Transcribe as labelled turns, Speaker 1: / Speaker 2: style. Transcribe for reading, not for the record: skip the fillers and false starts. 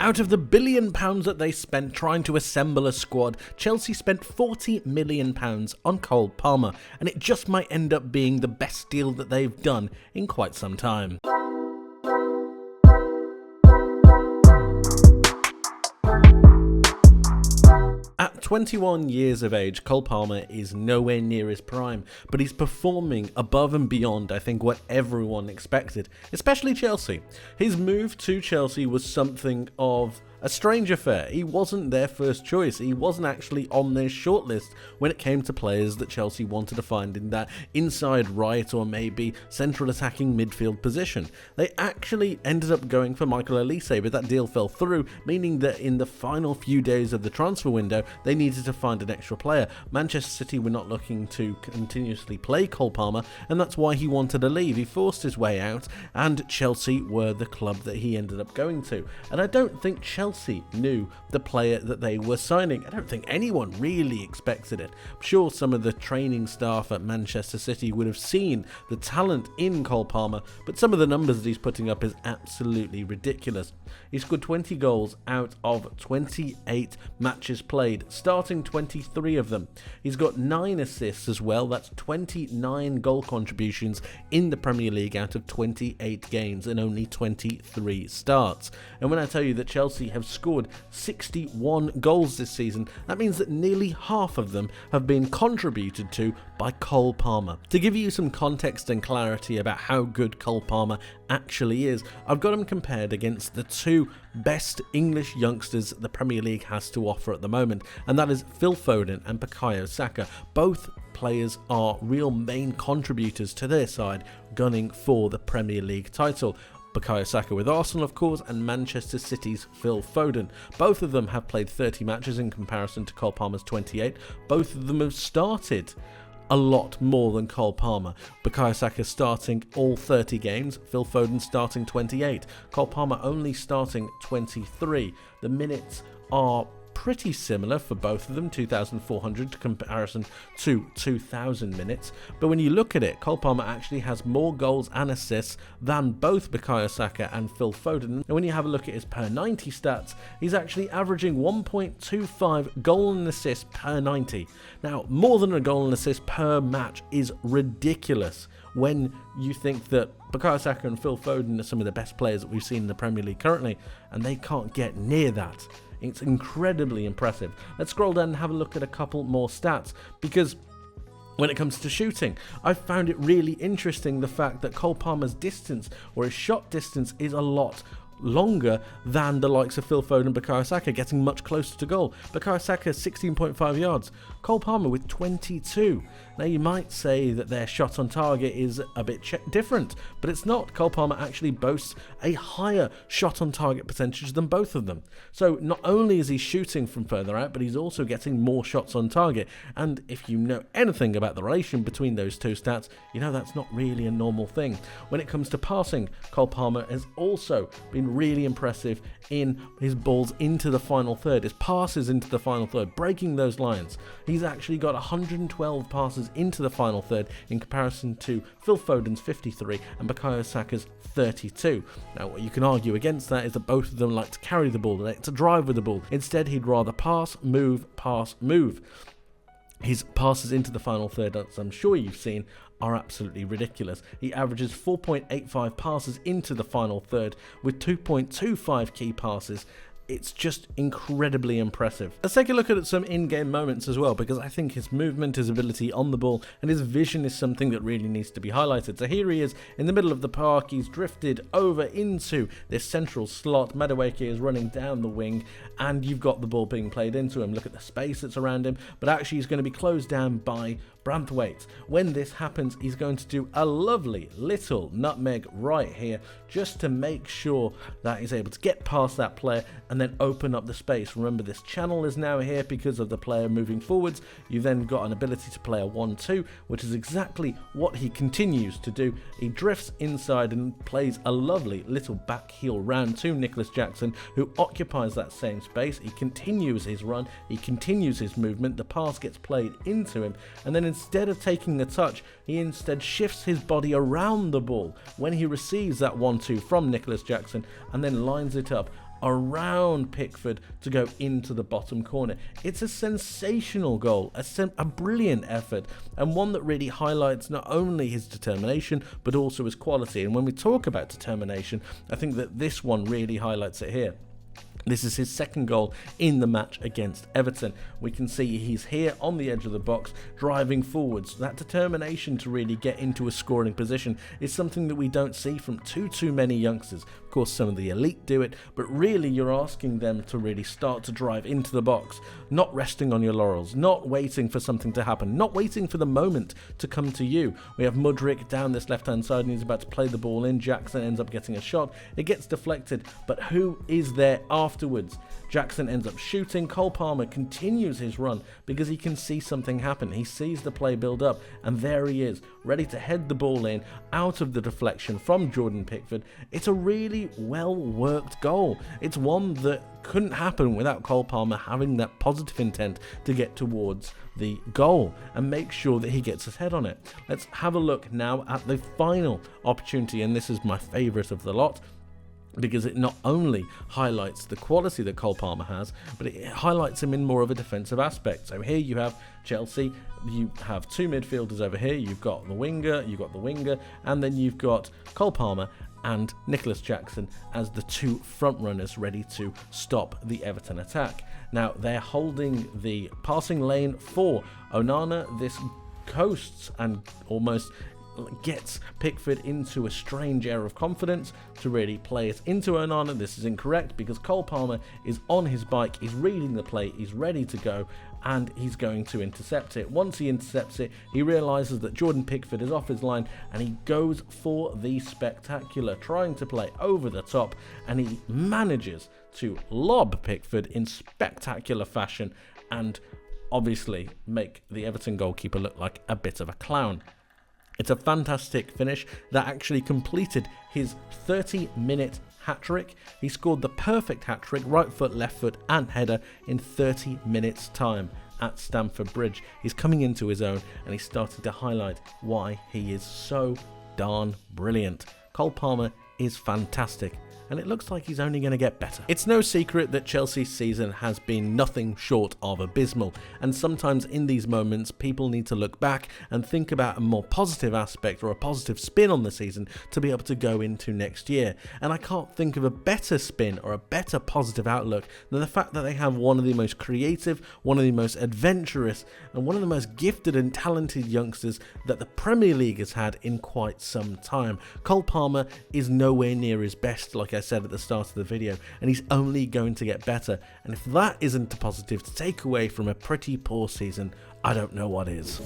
Speaker 1: Out of the £1 billion that they spent trying to assemble a squad, Chelsea spent £40 million on Cole Palmer, and it just might end up being the best deal that they've done in quite some time. At 21 years of age, Cole Palmer is nowhere near his prime, but he's performing above and beyond, I think, what everyone expected, especially Chelsea. His move to Chelsea was something of a strange affair. He wasn't their first choice. He wasn't actually on their shortlist when it came to players that Chelsea wanted to find in that inside right or maybe central attacking midfield position. They actually ended up going for Michael Olise, but that deal fell through, meaning that in the final few days of the transfer window, they needed to find an extra player. Manchester City were not looking to continuously play Cole Palmer, and that's why he wanted to leave. He forced his way out, and Chelsea were the club that he ended up going to. And I don't think Chelsea knew the player that they were signing. I don't think anyone really expected it. I'm sure some of the training staff at Manchester City would have seen the talent in Cole Palmer, but some of the numbers that he's putting up is absolutely ridiculous. He scored 20 goals out of 28 matches played, starting 23 of them. He's got 9 assists as well. That's 29 goal contributions in the Premier League out of 28 games and only 23 starts. And when I tell you that Chelsea have scored 61 goals this season, that means that nearly half of them have been contributed to by Cole Palmer. To give you some context and clarity about how good Cole Palmer actually is, I've got him compared against the two best English youngsters the Premier League has to offer at the moment, and that is Phil Foden and Bukayo Saka. Both players are real main contributors to their side, gunning for the Premier League title. Bukayo Saka with Arsenal, of course, and Manchester City's Phil Foden. Both of them have played 30 matches in comparison to Cole Palmer's 28. Both of them have started a lot more than Cole Palmer. Bukayo Saka starting all 30 games, Phil Foden starting 28, Cole Palmer only starting 23. The minutes are pretty similar for both of them, 2,400 to comparison to 2,000 minutes. But when you look at it, Cole Palmer actually has more goals and assists than both Bukayo Saka and Phil Foden. And when you have a look at his per 90 stats, he's actually averaging 1.25 goal and assist per 90. Now, more than a goal and assist per match is ridiculous when you think that Bukayo Saka and Phil Foden are some of the best players that we've seen in the Premier League currently, and they can't get near that. It's incredibly impressive. Let's scroll down and have a look at a couple more stats, because when it comes to shooting, I found it really interesting the fact that Cole Palmer's distance, or his shot distance, is a lot longer than the likes of Phil Foden and Bukayo Saka, getting much closer to goal. Bukayo Saka 16.5 yards, Cole Palmer with 22. Now you might say that their shot on target is a bit different, but it's not. Cole Palmer actually boasts a higher shot on target percentage than both of them. So not only is he shooting from further out, but he's also getting more shots on target. And if you know anything about the relation between those two stats, you know that's not really a normal thing. When it comes to passing, Cole Palmer has also been really impressive in his balls into the final third, his passes into the final third, breaking those lines. He's actually got 112 passes into the final third in comparison to Phil Foden's 53 and Bukayo Saka's 32. Now, what you can argue against that is that both of them like to carry the ball, they like to drive with the ball. Instead, he'd rather pass, move, pass, move. His passes into the final third, as I'm sure you've seen, are absolutely ridiculous. He averages 4.85 passes into the final third with 2.25 key passes. It's just incredibly impressive. Let's take a look at some in-game moments as well, because I think his movement, his ability on the ball, and his vision is something that really needs to be highlighted. So here he is in the middle of the park. He's drifted over into this central slot. Madueke is running down the wing, and you've got the ball being played into him. Look at the space that's around him, but actually he's going to be closed down by Branthwaite. When this happens, he's going to do a lovely little nutmeg right here, just to make sure that he's able to get past that player and then open up the space. Remember, this channel is now here because of the player moving forwards. You've then got an ability to play a 1-2, which is exactly what he continues to do. He drifts inside and plays a lovely little back heel round to Nicholas Jackson, who occupies that same space. He continues his run, he continues his movement, the pass gets played into him, and then instead of taking a touch, he instead shifts his body around the ball when he receives that 1-2 from Nicholas Jackson and then lines it up around Pickford to go into the bottom corner. It's a sensational goal, a brilliant effort, and one that really highlights not only his determination but also his quality. And when we talk about determination, I think that this one really highlights it here. This is his second goal in the match against Everton. We can see he's here on the edge of the box, driving forwards. That determination to really get into a scoring position is something that we don't see from too many youngsters. Of course, some of the elite do it, but really you're asking them to really start to drive into the box, not resting on your laurels, not waiting for something to happen, not waiting for the moment to come to you. We have Mudryk down this left-hand side and he's about to play the ball in. Jackson ends up getting a shot. It gets deflected, but who is there afterwards? Jackson ends up shooting. Cole Palmer continues his run because he can see something happen. He sees the play build up, and there he is, ready to head the ball in out of the deflection from Jordan Pickford. It's a really well-worked goal. It's one that couldn't happen without Cole Palmer having that positive intent to get towards the goal and make sure that he gets his head on it. Let's have a look now at the final opportunity, and this is my favourite of the lot, because it not only highlights the quality that Cole Palmer has, but it highlights him in more of a defensive aspect. So here you have Chelsea, you have two midfielders over here, you've got the winger, and then you've got Cole Palmer and Nicholas Jackson as the two front runners ready to stop the Everton attack. Now they're holding the passing lane for Onana. This coasts and almost gets Pickford into a strange air of confidence to really play it into Onana. This is incorrect because Cole Palmer is on his bike, he's reading the play, he's ready to go, and he's going to intercept it. Once he intercepts it, he realises that Jordan Pickford is off his line and he goes for the spectacular, trying to play over the top, and he manages to lob Pickford in spectacular fashion and obviously make the Everton goalkeeper look like a bit of a clown. It's a fantastic finish that actually completed his 30-minute hat-trick. He scored the perfect hat-trick, right foot, left foot and header in 30 minutes time at Stamford Bridge. He's coming into his own and he's starting to highlight why he is so darn brilliant. Cole Palmer is fantastic, and it looks like he's only going to get better. It's no secret that Chelsea's season has been nothing short of abysmal, and sometimes in these moments people need to look back and think about a more positive aspect or a positive spin on the season to be able to go into next year. And I can't think of a better spin or a better positive outlook than the fact that they have one of the most creative, one of the most adventurous, and one of the most gifted and talented youngsters that the Premier League has had in quite some time. Cole Palmer is nowhere near his best, like I said at the start of the video, and he's only going to get better. And if that isn't a positive to take away from a pretty poor season, I don't know what is.